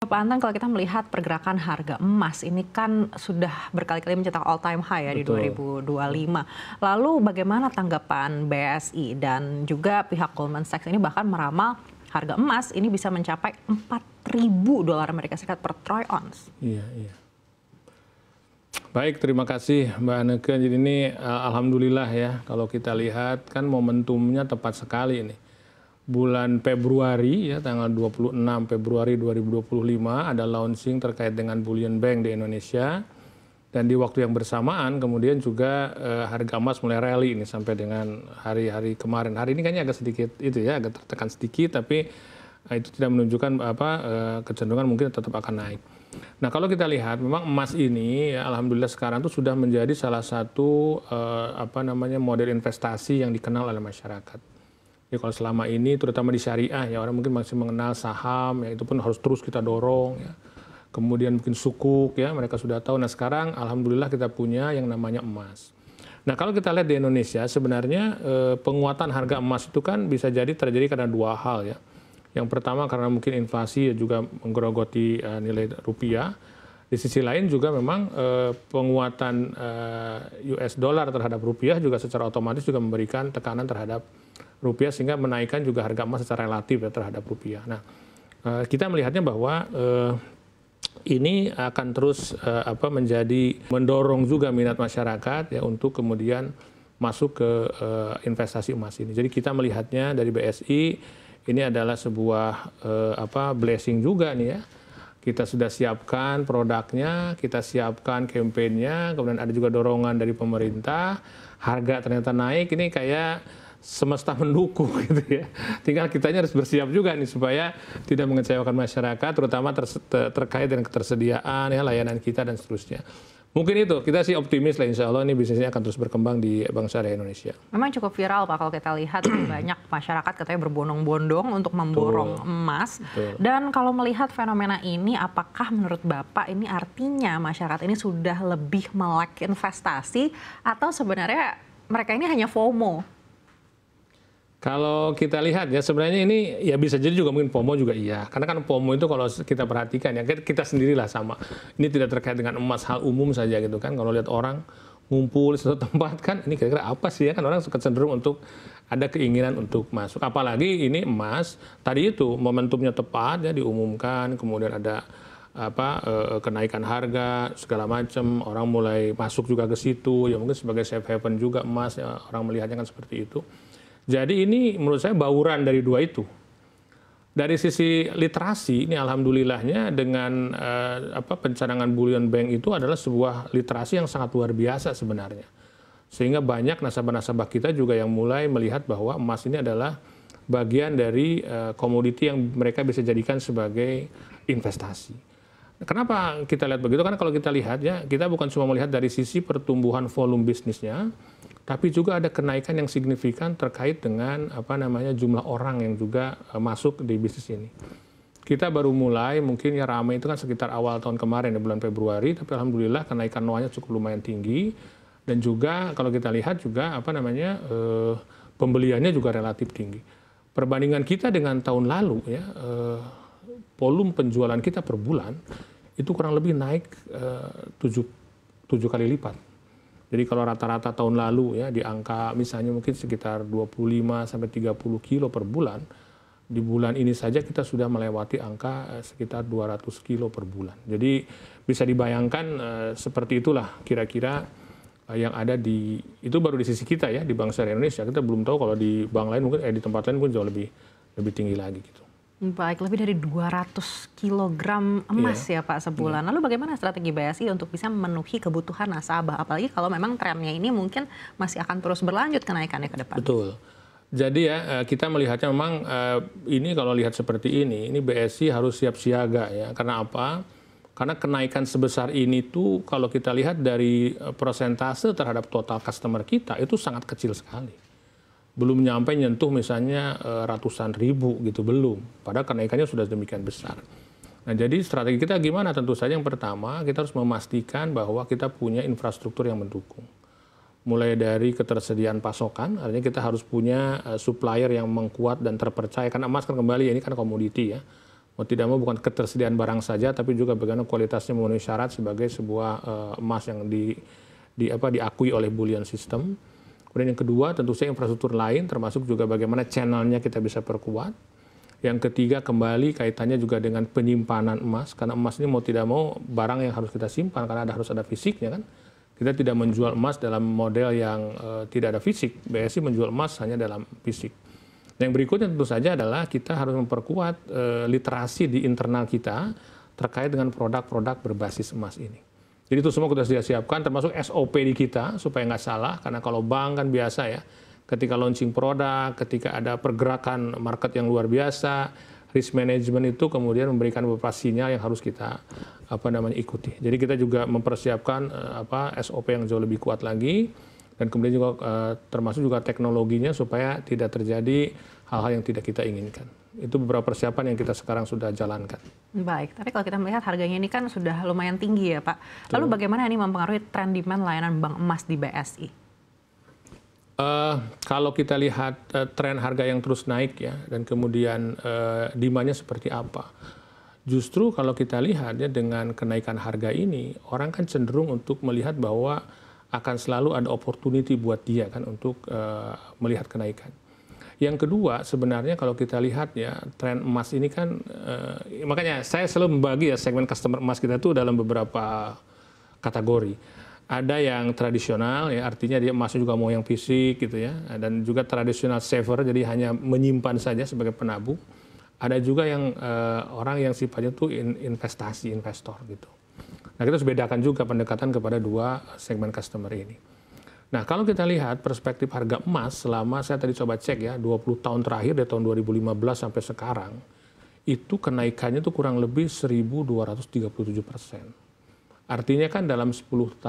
Pak Anton, kalau kita melihat pergerakan harga emas ini kan sudah berkali-kali mencetak all time high ya. Betul. Di 2025. Lalu bagaimana tanggapan BSI dan juga pihak Goldman Sachs ini bahkan meramal harga emas ini bisa mencapai $4.000 per troy ounce. Iya, iya. Baik, terima kasih Mbak Anneke. Jadi ini alhamdulillah ya, kalau kita lihat kan momentumnya tepat sekali ini. Bulan Februari ya, tanggal 26 Februari 2025 ada launching terkait dengan bullion bank di Indonesia. Dan di waktu yang bersamaan kemudian juga harga emas mulai rally ini sampai dengan hari-hari kemarin. Hari ini kayaknya agak sedikit itu ya, agak tertekan sedikit, tapi itu tidak menunjukkan kecenderungan mungkin tetap akan naik. Nah, kalau kita lihat memang emas ini ya, alhamdulillah sekarang tuh sudah menjadi salah satu model investasi yang dikenal oleh masyarakat. Ya, kalau selama ini terutama di syariah ya, orang mungkin masih mengenal saham ya, itu pun harus terus kita dorong ya. Kemudian mungkin sukuk ya, mereka sudah tahu. Nah, sekarang alhamdulillah kita punya yang namanya emas. Nah, kalau kita lihat di Indonesia sebenarnya penguatan harga emas itu kan bisa jadi terjadi karena dua hal ya. Yang pertama karena mungkin inflasi juga menggerogoti nilai rupiah. Di sisi lain juga memang penguatan US dollar terhadap rupiah juga secara otomatis juga memberikan tekanan terhadap rupiah sehingga menaikkan juga harga emas secara relatif ya, terhadap rupiah. Nah, kita melihatnya bahwa ini akan terus menjadi mendorong juga minat masyarakat ya untuk kemudian masuk ke investasi emas ini. Jadi kita melihatnya dari BSI ini adalah sebuah blessing juga nih ya. Kita sudah siapkan produknya, kita siapkan kampanyenya, kemudian ada juga dorongan dari pemerintah, harga ternyata naik, ini kayak semesta mendukung gitu ya. Tinggal kitanya harus bersiap juga nih supaya tidak mengecewakan masyarakat, terutama terkait dengan ketersediaan ya, layanan kita dan seterusnya. Mungkin itu, kita sih optimis lah insya Allah ini bisnisnya akan terus berkembang di Bank Syariah Indonesia. Memang cukup viral Pak kalau kita lihat banyak masyarakat katanya berbondong-bondong untuk memborong emas. Betul. Dan kalau melihat fenomena ini, apakah menurut Bapak ini artinya masyarakat ini sudah lebih melek investasi atau sebenarnya mereka ini hanya FOMO? Kalau kita lihat ya sebenarnya ini ya bisa jadi juga mungkin FOMO juga iya. Karena kan FOMO itu kalau kita perhatikan ya kita sendirilah sama. Ini tidak terkait dengan emas, hal umum saja gitu kan. Kalau lihat orang ngumpul di satu tempat kan ini kira-kira apa sih ya, kan orang suka cenderung untuk ada keinginan untuk masuk. Apalagi ini emas tadi itu momentumnya tepat ya, diumumkan, kemudian ada kenaikan harga segala macam, orang mulai masuk juga ke situ ya, mungkin sebagai safe haven juga emas ya, orang melihatnya kan seperti itu. Jadi ini menurut saya bauran dari dua itu. Dari sisi literasi ini alhamdulillahnya dengan pencadangan bullion bank itu adalah sebuah literasi yang sangat luar biasa sebenarnya. Sehingga banyak nasabah-nasabah kita juga yang mulai melihat bahwa emas ini adalah bagian dari komoditi yang mereka bisa jadikan sebagai investasi. Kenapa kita lihat begitu? Karena kalau kita lihat ya, kita bukan cuma melihat dari sisi pertumbuhan volume bisnisnya, tapi juga ada kenaikan yang signifikan terkait dengan jumlah orang yang juga masuk di bisnis ini. Kita baru mulai mungkin ya ramai itu kan sekitar awal tahun kemarin di bulan Februari, tapi alhamdulillah kenaikan NOA-nya cukup lumayan tinggi, dan juga kalau kita lihat juga pembeliannya juga relatif tinggi. Perbandingan kita dengan tahun lalu ya, volume penjualan kita per bulan itu kurang lebih naik 7 kali lipat. Jadi kalau rata-rata tahun lalu ya di angka misalnya mungkin sekitar 25 sampai 30 kilo per bulan, di bulan ini saja kita sudah melewati angka sekitar 200 kilo per bulan. Jadi bisa dibayangkan seperti itulah kira-kira yang ada itu baru di sisi kita ya di Bank Syariah Indonesia. Kita belum tahu kalau di bank lain mungkin di tempat lain mungkin jauh lebih tinggi lagi gitu. Baik, lebih dari 200 kilogram emas ya Pak sebulan. Lalu bagaimana strategi BSI untuk bisa memenuhi kebutuhan nasabah? Apalagi kalau memang trennya ini mungkin masih akan terus berlanjut kenaikannya ke depan. Betul. Jadi ya kita melihatnya memang ini kalau lihat seperti ini BSI harus siap siaga ya. Karena apa? Karena kenaikan sebesar ini tuh kalau kita lihat dari persentase terhadap total customer kita itu sangat kecil sekali. Belum nyampe nyentuh misalnya ratusan ribu gitu, belum. Padahal kenaikannya sudah demikian besar. Nah, jadi strategi kita gimana? Tentu saja yang pertama kita harus memastikan bahwa kita punya infrastruktur yang mendukung. Mulai dari ketersediaan pasokan, artinya kita harus punya supplier yang mengkuat dan terpercaya. Karena emas kan kembali ini kan komoditi ya. mau tidak mau bukan ketersediaan barang saja, tapi juga bagaimana kualitasnya memenuhi syarat sebagai sebuah emas yang diakui oleh bullion system. Kemudian yang kedua tentu saja infrastruktur lain, termasuk juga bagaimana channelnya kita bisa perkuat. Yang ketiga kembali kaitannya juga dengan penyimpanan emas, karena emas ini mau tidak mau barang yang harus kita simpan karena harus ada fisiknya kan. Kita tidak menjual emas dalam model yang tidak ada fisik. BSI menjual emas hanya dalam fisik. Yang berikutnya tentu saja adalah kita harus memperkuat literasi di internal kita terkait dengan produk-produk berbasis emas ini. Jadi itu semua kita sudah siapkan, termasuk SOP di kita supaya nggak salah. Karena kalau bank kan biasa ya, ketika launching produk, ketika ada pergerakan market yang luar biasa, risk management itu kemudian memberikan beberapa sinyal yang harus kita ikuti. Jadi kita juga mempersiapkan SOP yang jauh lebih kuat lagi. Dan kemudian juga termasuk juga teknologinya supaya tidak terjadi hal-hal yang tidak kita inginkan. Itu beberapa persiapan yang kita sekarang sudah jalankan. Baik, tapi kalau kita melihat harganya ini kan sudah lumayan tinggi ya Pak. Lalu bagaimana ini mempengaruhi tren demand layanan bank emas di BSI? Kalau kita lihat tren harga yang terus naik ya, dan kemudian demand-nya seperti apa. Justru kalau kita lihat ya dengan kenaikan harga ini, orang kan cenderung untuk melihat bahwa akan selalu ada opportunity buat dia kan untuk melihat kenaikan. Yang kedua sebenarnya kalau kita lihat ya tren emas ini kan makanya saya selalu membagi ya segmen customer emas kita itu dalam beberapa kategori. Ada yang tradisional ya artinya dia emasnya juga mau yang fisik gitu ya, dan juga tradisional saver jadi hanya menyimpan saja sebagai penabung. Ada juga yang orang yang sifatnya tuh investasi investor gitu. Nah, kita harus bedakan juga pendekatan kepada dua segmen customer ini. Nah, kalau kita lihat perspektif harga emas selama saya tadi coba cek ya, 20 tahun terakhir dari tahun 2015 sampai sekarang, itu kenaikannya itu kurang lebih 1.237%. Artinya kan dalam 20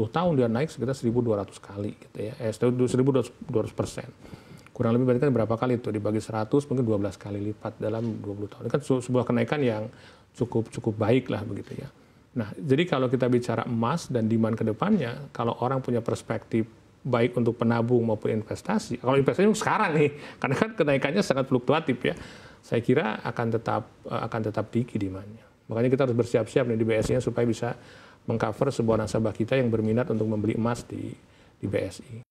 tahun dia naik sekitar 1.200 kali gitu ya. 1.200%. Kurang lebih berarti kan berapa kali itu dibagi 100 mungkin 12 kali lipat dalam 20 tahun. Ini kan sebuah kenaikan yang cukup baik lah begitu ya. Nah, jadi kalau kita bicara emas dan demand ke depannya, kalau orang punya perspektif baik untuk penabung maupun investasi, kalau investasi sekarang nih, karena kan kenaikannya sangat fluktuatif ya, saya kira akan tetap tinggi demand-nya. Makanya kita harus bersiap-siap nih di BSI supaya bisa mengcover sebuah nasabah kita yang berminat untuk membeli emas di BSI.